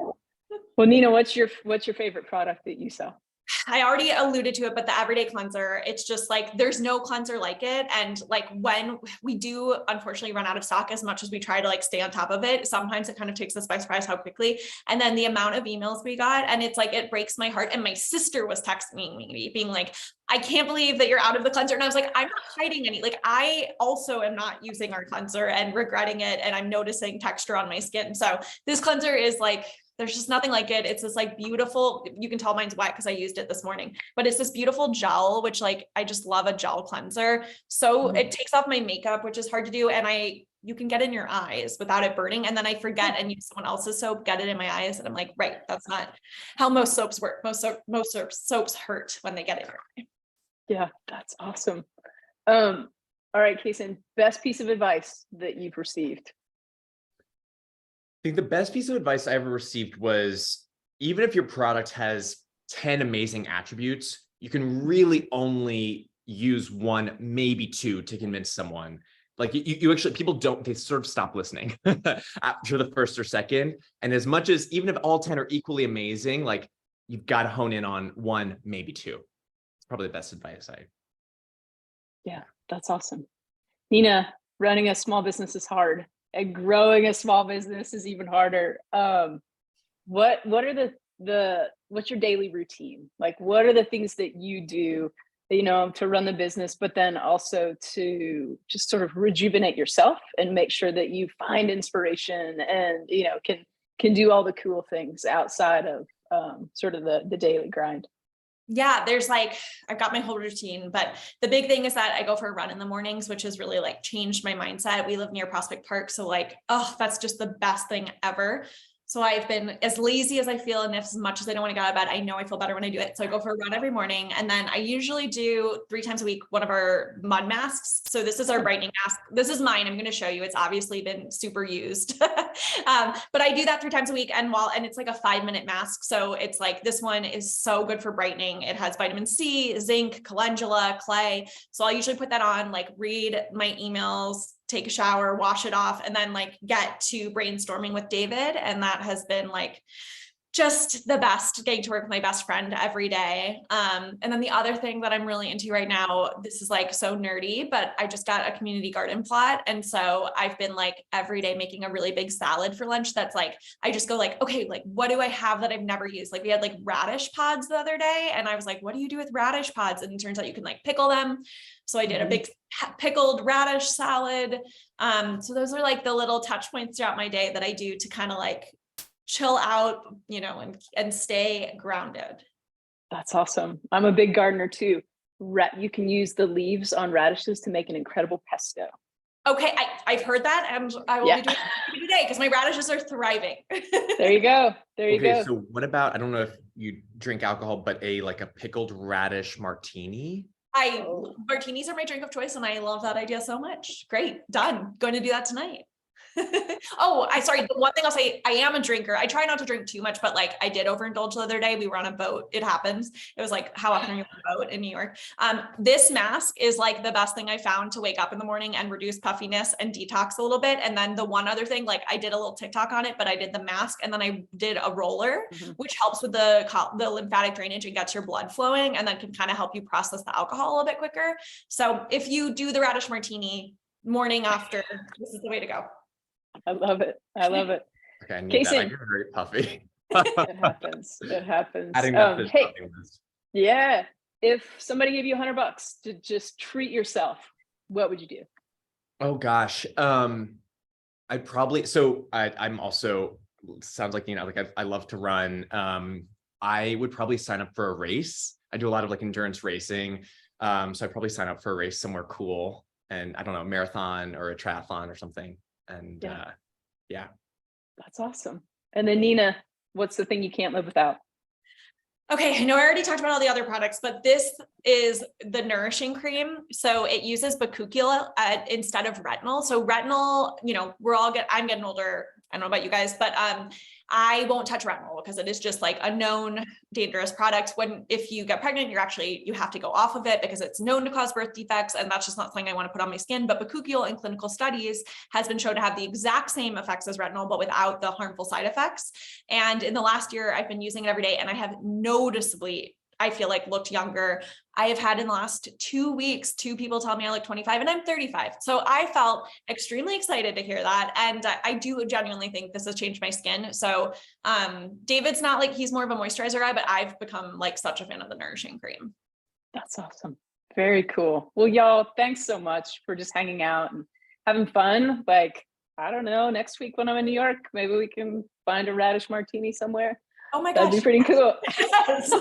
Well, Nina, what's your favorite product that you sell? I already alluded to it, but the everyday cleanser, it's just like, there's no cleanser like it. And like when we do unfortunately run out of stock, as much as we try to like stay on top of it, sometimes it kind of takes us by surprise how quickly. And then the amount of emails we got, and it's like, it breaks my heart. And my sister was texting me being like, I can't believe that you're out of the cleanser. And I was like, I'm not hiding any, like, I also am not using our cleanser and regretting it. And I'm noticing texture on my skin. So this cleanser is like, there's just nothing like it. It's this like beautiful, you can tell mine's wet because I used it this morning, but it's this beautiful gel, which like, I just love a gel cleanser. So it takes off my makeup, which is hard to do. And you can get in your eyes without it burning. And then I forget and use someone else's soap, get it in my eyes. And I'm like, right, that's not how most soaps work. Most soaps hurt when they get in your eye. Yeah, that's awesome. All right, Kason, best piece of advice that you've received? I think the best piece of advice I ever received was, even if your product has 10 amazing attributes, you can really only use one, maybe two to convince someone. Like you actually, they sort of stop listening after the first or second. And as much as, even if all 10 are equally amazing, like you've got to hone in on one, maybe two. It's probably the best advice Yeah, that's awesome. Nina, running a small business is hard. And growing a small business is even harder. What are what's your daily routine? Like, what are the things that you do, to run the business, but then also to just sort of rejuvenate yourself and make sure that you find inspiration and, can do all the cool things outside of sort of the daily grind? Yeah, there's like, I've got my whole routine, but the big thing is that I go for a run in the mornings, which has really like changed my mindset. We live near Prospect Park. So like, oh, that's just the best thing ever. So I've been as lazy as I feel, and as much as I don't want to get out of bed, I know I feel better when I do it. So I go for a run every morning. And then I usually do 3 times a week, one of our mud masks. So this is our brightening mask. This is mine. I'm going to show you. It's obviously been super used. But I do that 3 times a week. And it's like a 5-minute mask. So it's like, this one is so good for brightening. It has vitamin C, zinc, calendula, clay. So I'll usually put that on, like read my emails, take a shower, wash it off, and then like get to brainstorming with David. And that has been like just the best, getting to work with my best friend every day. And then the other thing that I'm really into right now, this is like so nerdy, but I just got a community garden plot. And so I've been like every day making a really big salad for lunch. That's like, I just go like, okay, like what do I have that I've never used? Like we had like radish pods the other day. And I was like, what do you do with radish pods? And it turns out you can like pickle them. So I did a big pickled radish salad. So those are like the little touch points throughout my day that I do to kind of like chill out, and stay grounded. That's awesome. I'm a big gardener too. You can use the leaves on radishes to make an incredible pesto. Okay, I've heard that, and I will be doing it today because my radishes are thriving. There you go. There you go. So what about, I don't know if you drink alcohol, but a pickled radish martini? Martinis are my drink of choice, and I love that idea so much. Great, done. Going to do that tonight. Oh, sorry. The one thing I'll say, I am a drinker. I try not to drink too much, but like I did overindulge the other day. We were on a boat. It happens. It was like, how often are you on a boat in New York? This mask is like the best thing I found to wake up in the morning and reduce puffiness and detox a little bit. And then the one other thing, like I did a little TikTok on it, but I did the mask and then I did a roller, which helps with the lymphatic drainage and gets your blood flowing, and then can kind of help you process the alcohol a little bit quicker. So if you do the radish martini morning after, this is the way to go. I love it. I love it. Okay, I need that. I Kason. get very puffy. It happens. It happens. Adding that to the Hey, shopping list. yeah. If somebody gave you $100 to just treat yourself, what would you do? Oh gosh. I'd probably, I'm also, sounds like, like I love to run. I would probably sign up for a race. I do a lot of like endurance racing. So I'd probably sign up for a race somewhere cool, and I don't know, a marathon or a triathlon or something. And yeah. That's awesome. And then Nina, what's the thing you can't live without? Okay, I know I already talked about all the other products, but this is the nourishing cream. So it uses bakuchiol instead of retinol. So retinol, I'm getting older. I don't know about you guys, but I won't touch retinol because it is just like a known dangerous product. If you get pregnant, you have to go off of it because it's known to cause birth defects, and that's just not something I want to put on my skin. But bakuchiol in clinical studies has been shown to have the exact same effects as retinol, but without the harmful side effects. And in the last year, I've been using it every day, and I have noticeably, I feel like, looked younger. I have had in the last 2 weeks, 2 people tell me I look 25 and I'm 35. So I felt extremely excited to hear that. And I do genuinely think this has changed my skin. So David's not like, he's more of a moisturizer guy, but I've become like such a fan of the nourishing cream. That's awesome. Very cool. Well, y'all, thanks so much for just hanging out and having fun. Like, I don't know, next week when I'm in New York, maybe we can find a radish martini somewhere. Oh my gosh. That'd be pretty cool. Yes.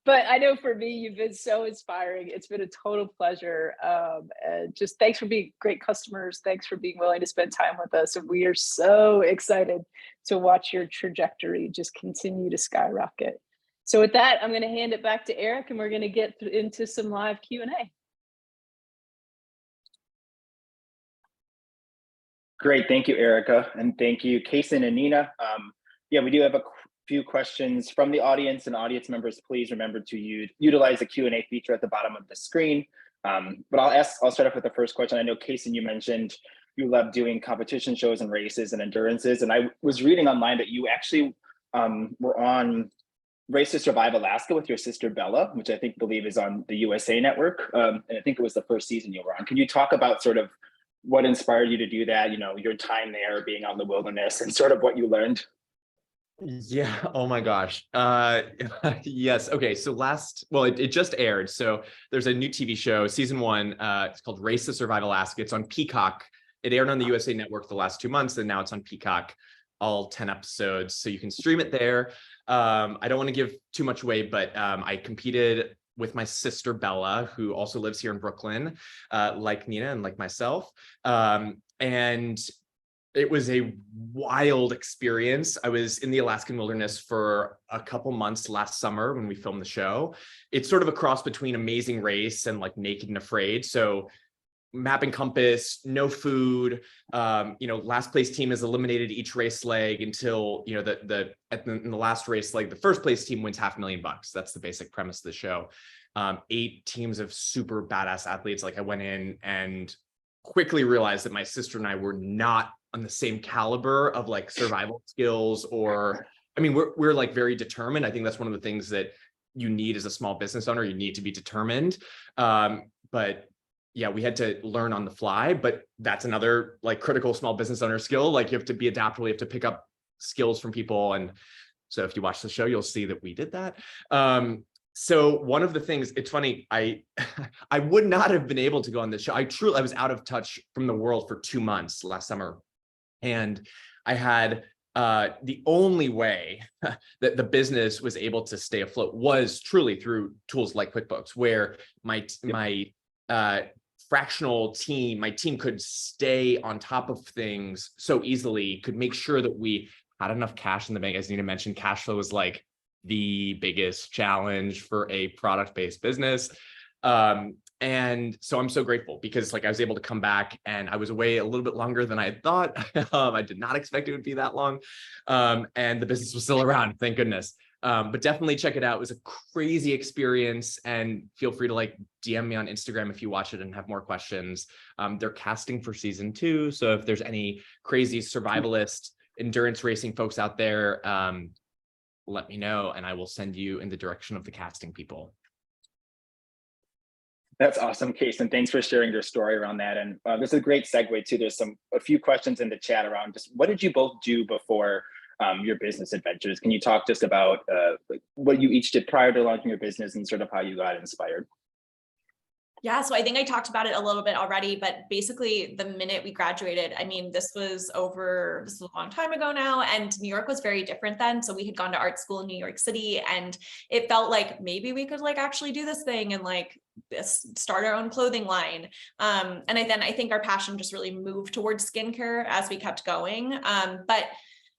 But I know for me, you've been so inspiring. It's been a total pleasure. And just thanks for being great customers. Thanks for being willing to spend time with us. And we are so excited to watch your trajectory just continue to skyrocket. So with that, I'm going to hand it back to Eric, and we're going to get into some live Q&A. Great, thank you, Erica, and thank you, Kason and Nina. We do have a few questions from the audience, and audience members, please remember to utilize the Q&A feature at the bottom of the screen. But I'll start off with the first question. I know, Kason, you mentioned you love doing competition shows and races and endurances, and I was reading online that you actually were on Race to Survive Alaska with your sister Bella, which I believe is on the USA Network, and I think it was the first season you were on. Can you talk about sort of what inspired you to do that, your time there, being out in the wilderness, and sort of what you learned? Yeah. Oh my gosh. Yes. Okay. So it just aired. So there's a new TV show, season 1. It's called Race to Survive Alaska. It's on Peacock. It aired on the USA Network the last 2 months, and now it's on Peacock, all 10 episodes. So you can stream it there. I don't want to give too much away, but I competed with my sister Bella, who also lives here in Brooklyn, like Nina and like myself. And it was a wild experience. I was in the Alaskan wilderness for a couple months last summer when we filmed the show. It's sort of a cross between Amazing Race and like Naked and Afraid. So map and compass, no food. Last place team is eliminated each race leg until, in the last race leg, the first place team wins $500,000. That's the basic premise of the show. 8 teams of super badass athletes. Like, I went in and quickly realized that my sister and I were not on the same caliber of like survival skills, we're like very determined. I think that's one of the things that you need as a small business owner. You need to be determined. But yeah, we had to learn on the fly, but that's another like critical small business owner skill. Like, you have to be adaptable. You have to pick up skills from people. And so if you watch the show, you'll see that we did that. So one of the things, it's funny, I would not have been able to go on this show. I was out of touch from the world for 2 months last summer. And I had the only way that the business was able to stay afloat was truly through tools like QuickBooks, where my fractional team, my team could stay on top of things so easily, could make sure that we had enough cash in the bank. As Nina mentioned, cash flow was like the biggest challenge for a product-based business. And so I'm so grateful because like I was able to come back, and I was away a little bit longer than I had thought. I did not expect it would be that long. And the business was still around, thank goodness. But definitely check it out. It was a crazy experience, and feel free to like DM me on Instagram if you watch it and have more questions. They're casting for season 2. So if there's any crazy survivalist endurance racing folks out there, let me know and I will send you in the direction of the casting people. That's awesome, Case, and thanks for sharing your story around that. And this is a great segue too. There's a few questions in the chat around just what did you both do before your business adventures? Can you talk just about like what you each did prior to launching your business and sort of how you got inspired? Yeah, so I think I talked about it a little bit already, but basically the minute we graduated, I mean, this was a long time ago now, and New York was very different then. So we had gone to art school in New York City, and it felt like maybe we could like actually do this thing and like start our own clothing line. And I think our passion just really moved towards skincare as we kept going. But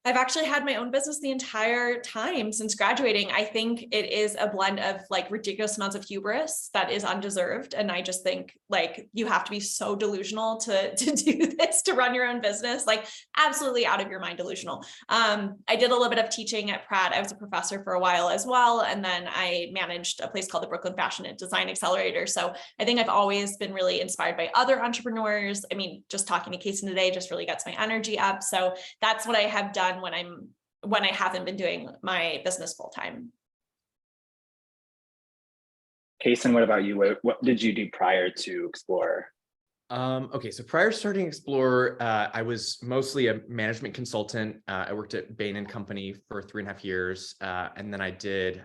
I've actually had my own business the entire time since graduating. I think it is a blend of like ridiculous amounts of hubris that is undeserved. And I just think like you have to be so delusional to do this, to run your own business, like absolutely out of your mind delusional. I did a little bit of teaching at Pratt. I was a professor for a while as well. And then I managed a place called the Brooklyn Fashion and Design Accelerator. So I think I've always been really inspired by other entrepreneurs. I mean, just talking to Casey today just really gets my energy up. So that's what I have done when I haven't been doing my business full time. Kason, what about you? What did you do prior to Explorer? Okay, so prior to starting Explorer, I was mostly a management consultant. I worked at Bain & Company for 3.5 years. And then I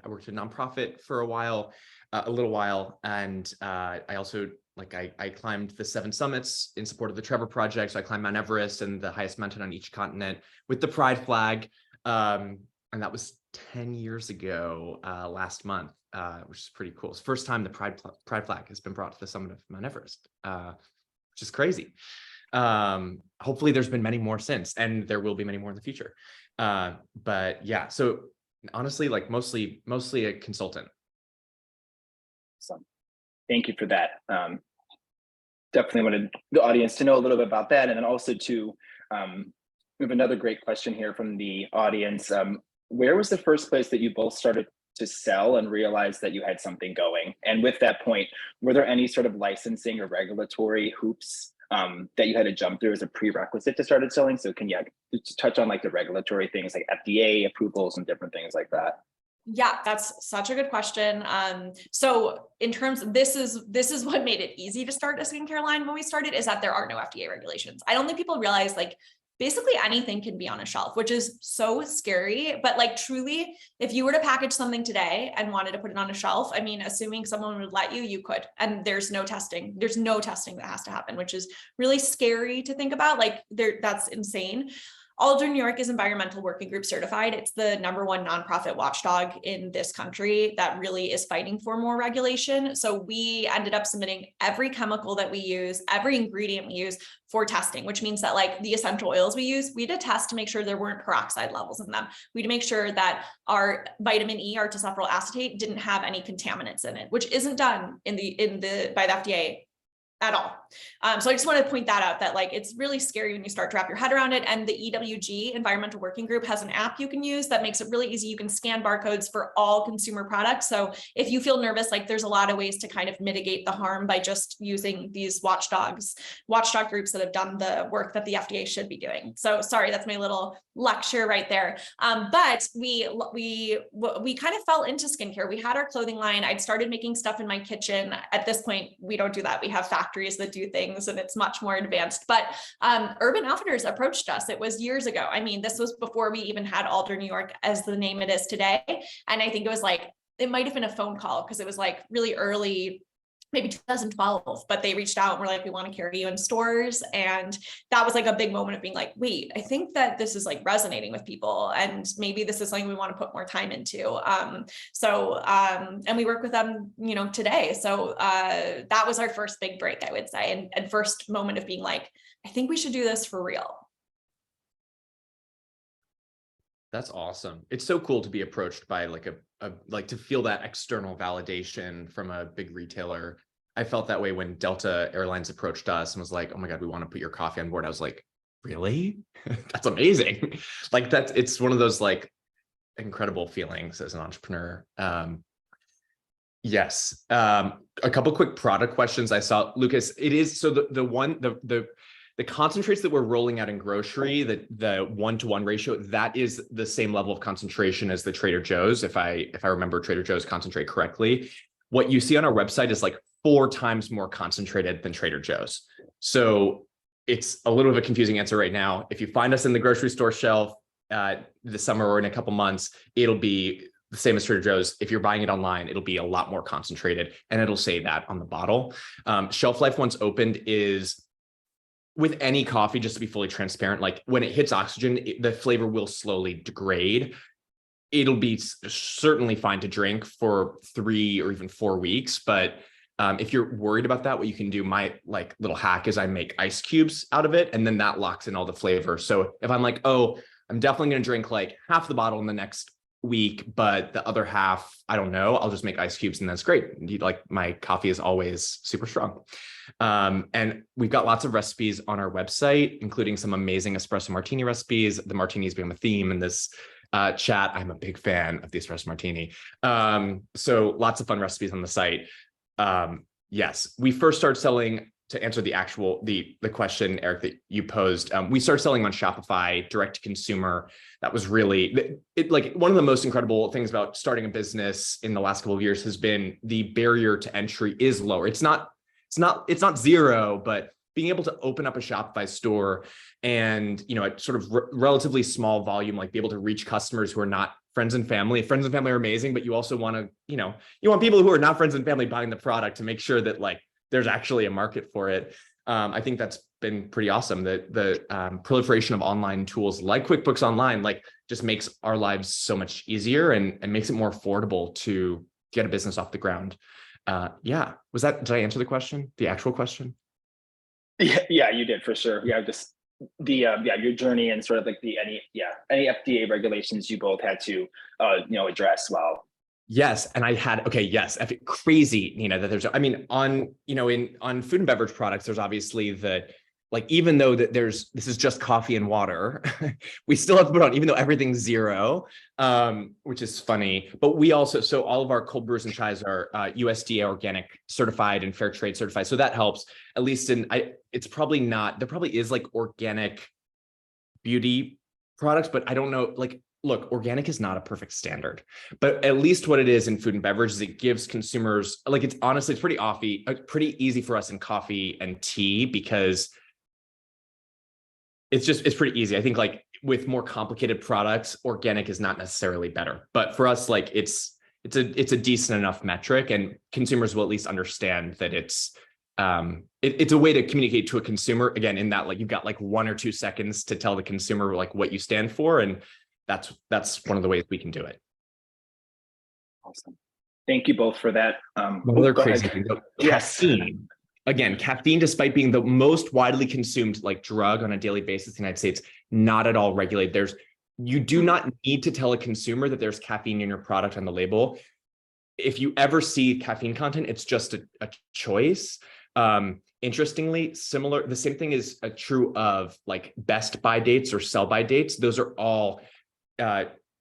worked at a nonprofit for a little while. And I also I climbed the 7 summits in support of the Trevor Project. So I climbed Mount Everest and the highest mountain on each continent with the Pride flag. And that was 10 years ago last month, which is pretty cool. It's the first time the Pride flag has been brought to the summit of Mount Everest, which is crazy. Hopefully there's been many more since, and there will be many more in the future. But yeah, so honestly, like mostly a consultant. So, thank you for that. Definitely wanted the audience to know a little bit about that. And then also we have another great question here from the audience. Where was the first place that you both started to sell and realize that you had something going? And with that point, were there any sort of licensing or regulatory hoops that you had to jump through as a prerequisite to start selling? So can you touch on like the regulatory things like FDA approvals and different things like that? Yeah, that's such a good question. So in terms of this is what made it easy to start a skincare line when we started, is that there are no FDA regulations. I don't think people realize like basically anything can be on a shelf, which is so scary. But like truly, if you were to package something today and wanted to put it on a shelf, I mean, assuming someone would let you, you could. And there's no testing. There's no testing that has to happen, which is really scary to think about. Like that's insane. Alder New York is environmental working group certified. It's the #1 nonprofit watchdog in this country that really is fighting for more regulation. So we ended up submitting every chemical that we use, every ingredient we use for testing, which means that like the essential oils we use, we had to test to make sure there weren't peroxide levels in them. We had to make sure that our vitamin E, our tosophyryl acetate, didn't have any contaminants in it, which isn't done by the FDA at all. So I just want to point that out, that like it's really scary when you start to wrap your head around it. And the EWG, Environmental Working Group, has an app you can use that makes it really easy. You can scan barcodes for all consumer products. So if you feel nervous, like there's a lot of ways to kind of mitigate the harm by just using these watchdog groups that have done the work that the FDA should be doing. So sorry, that's my little lecture right there. But we kind of fell into skincare. We had our clothing line. I'd started making stuff in my kitchen. At this point, we don't do that. We have factories that do things and it's much more advanced. But Urban Outfitters approached us. It was years ago. I mean, this was before we even had Alder New York as the name it is today. And I think it was like, it might have been a phone call because it was like really early, maybe 2012, but they reached out and were like, we want to carry you in stores. And that was like a big moment of being like, wait, I think that this is like resonating with people. And maybe this is something we want to put more time into. And we work with them, today. So that was our first big break, I would say. And first moment of being like, I think we should do this for real. That's awesome. It's so cool to be approached by like to feel that external validation from a big retailer. I felt that way when Delta Airlines approached us and was like, oh my God, we want to put your coffee on board. I was like, really? That's amazing. Like it's one of those like incredible feelings as an entrepreneur. Yes. A couple quick product questions I saw, Lucas. It is so the concentrates that we're rolling out in grocery, the 1-to-1 ratio, that is the same level of concentration as the Trader Joe's. If I remember Trader Joe's concentrate correctly, what you see on our website is like 4 times more concentrated than Trader Joe's. So it's a little bit of a confusing answer right now. If you find us in the grocery store shelf this summer or in a couple months, it'll be the same as Trader Joe's. If you're buying it online, it'll be a lot more concentrated, and it'll say that on the bottle. Shelf life once opened is, with any coffee, just to be fully transparent, like when it hits oxygen, the flavor will slowly degrade. It'll be certainly fine to drink for 3 or even 4 weeks, but if you're worried about that, what you can do, my like little hack is I make ice cubes out of it, and then that locks in all the flavor. So if I'm like, oh, I'm definitely going to drink like half the bottle in the next week, but the other half, I don't know, I'll just make ice cubes, and that's great. Like my coffee is always super strong. And we've got lots of recipes on our website, including some amazing espresso martini recipes. The martinis become a theme in this chat. I'm a big fan of the espresso martini. So lots of fun recipes on the site. Yes, we first started selling, to answer the question, Eric, that you posed. We started selling on Shopify, direct to consumer. That was really like one of the most incredible things about starting a business in the last couple of years has been the barrier to entry is lower. It's not zero, but being able to open up a Shopify store and, at sort of relatively small volume, like be able to reach customers who are not friends and family. Friends and family are amazing, but you also want to, you want people who are not friends and family buying the product to make sure that like there's actually a market for it. I think that's been pretty awesome. The proliferation of online tools like QuickBooks Online, like just makes our lives so much easier and makes it more affordable to get a business off the ground. Yeah. Did I answer the question? The actual question? Yeah, you did for sure. Yeah, just your journey and sort of like any FDA regulations you both had to address well. Yes, and I had crazy, that there's, on food and beverage products, there's obviously even though this is just coffee and water, we still have to put on, even though everything's zero, which is funny. But we also, so all of our cold brews and chais are USDA organic certified and fair trade certified. So that helps, at least it's probably not, there probably is like organic beauty products, but I don't know, look, organic is not a perfect standard, but at least what it is in food and beverage is it gives consumers, it's pretty easy for us in coffee and tea because it's pretty easy. I think with more complicated products, organic is not necessarily better, but for us, it's a decent enough metric, and consumers will at least understand that it's a way to communicate to a consumer, again, in that you've got 1 or 2 seconds to tell the consumer what you stand for, and that's one of the ways we can do it. Awesome. Thank you both for that. Another crazy thing, yes. Caffeine. Again, caffeine, despite being the most widely consumed drug on a daily basis in the United States, not at all regulated. You do not need to tell a consumer that there's caffeine in your product on the label. If you ever see caffeine content, it's just a choice. Interestingly, the same thing is true of best by dates or sell by dates. Those are all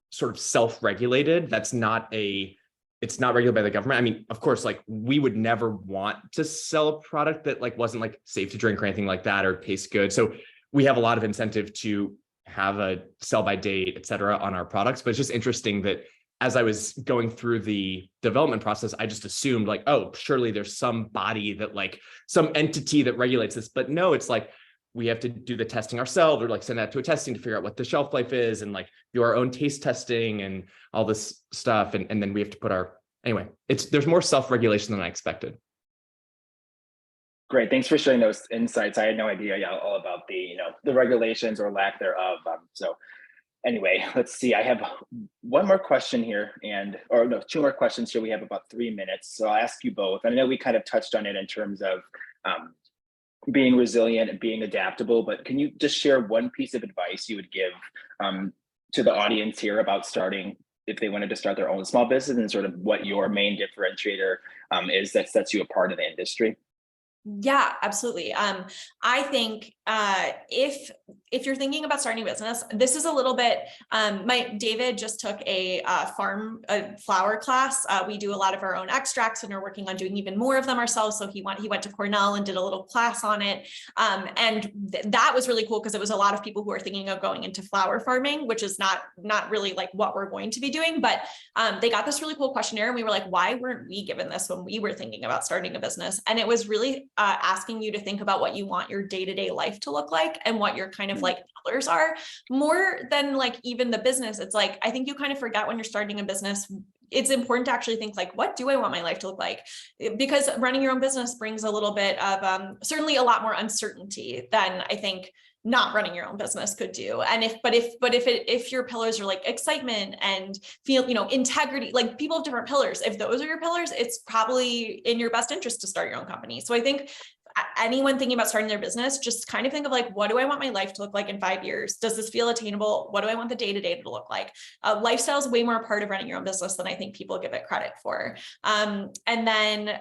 sort of self-regulated. It's not regulated by the government. I mean, of course, we would never want to sell a product that wasn't safe to drink or anything like that, or tastes good. So we have a lot of incentive to have a sell by date, et cetera, on our products. But it's just interesting that as I was going through the development process, I just assumed oh, surely there's some body that some entity that regulates this, but no, it's we have to do the testing ourselves, or send that to a testing to figure out what the shelf life is, and do our own taste testing and all this stuff. And then we have to put there's more self-regulation than I expected. Great. Thanks for sharing those insights. I had no idea all about the regulations or lack thereof. So anyway, let's see. I have one more question here, 2 more questions here. We have about 3 minutes. So I'll ask you both. I know we kind of touched on it in terms of being resilient and being adaptable, but can you just share one piece of advice you would give to the audience here about starting if they wanted to start their own small business, and sort of what your main differentiator is that sets you apart in the industry? Yeah, absolutely. I think if you're thinking about starting a business, this is a little bit. My David just took a flower class. We do a lot of our own extracts, and we're working on doing even more of them ourselves. So he went to Cornell and did a little class on it, and that was really cool because it was a lot of people who are thinking of going into flower farming, which is not really like what we're going to be doing. But they got this really cool questionnaire, and we were like, why weren't we given this when we were thinking about starting a business? And it was really asking you to think about what you want your day-to-day life to look like and what your kind of like pillars are, more than like even the business. It's like, I think you kind of forget when you're starting a business, it's important to actually think like, what do I want my life to look like? Because running your own business brings a little bit of certainly a lot more uncertainty than I think not running your own business could do. And if your pillars are like excitement and feel, integrity, like people have different pillars. If those are your pillars, it's probably in your best interest to start your own company. So I think anyone thinking about starting their business, just kind of think of like, what do I want my life to look like in 5 years? Does this feel attainable? What do I want the day-to-day to look like? Lifestyle is way more a part of running your own business than I think people give it credit for. And then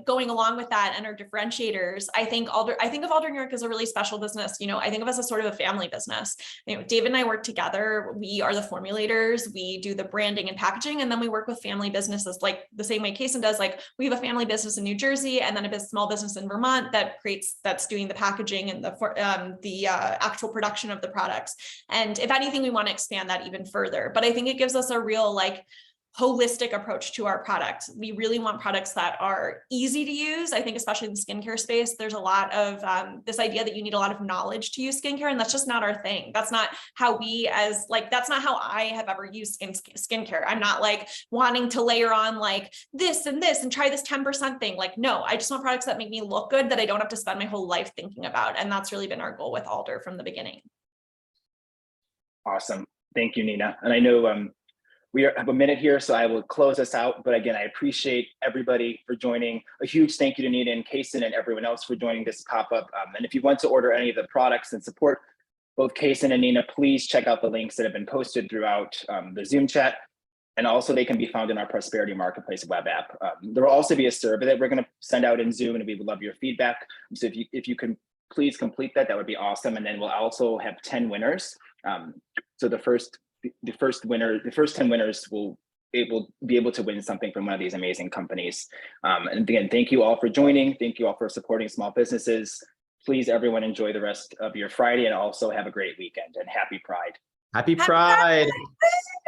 going along with that and our differentiators, I think of Alder New York as a really special business. I think of us as sort of a family business. David and I work together. We are the formulators. We do the branding and packaging, and then we work with family businesses like the same way Kaysen does. Like we have a family business in New Jersey, and then a small business in Vermont that's doing the packaging and the actual production of the products. And if anything, we want to expand that even further. But I think it gives us a real holistic approach to our product. We really want products that are easy to use. I think especially in the skincare space, there's a lot of this idea that you need a lot of knowledge to use skincare, and that's just not our thing. That's not how that's not how I have ever used skincare. I'm not wanting to layer on this and this and try this 10% thing. No, I just want products that make me look good, that I don't have to spend my whole life thinking about. And that's really been our goal with Alder from the beginning. Awesome. Thank you, Nina. And I know we have a minute here, so I will close us out. But again, I appreciate everybody for joining. A huge thank you to Nina and Kaysen and everyone else for joining this pop-up. And if you want to order any of the products and support both Kaysen and Nina, please check out the links that have been posted throughout the Zoom chat. And also they can be found in our Prosperity Marketplace web app. There will also be a survey that we're going to send out in Zoom, and we would love your feedback. So if you can please complete that, that would be awesome. And then we'll also have 10 winners. So the first 10 winners will be able to win something from one of these amazing companies. And again, thank you all for joining. Thank you all for supporting small businesses. Please, everyone, enjoy the rest of your Friday, and also have a great weekend, and happy Pride. Happy Pride.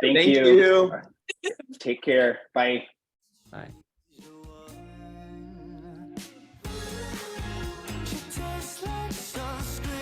Thank you. Take care. Bye. Bye.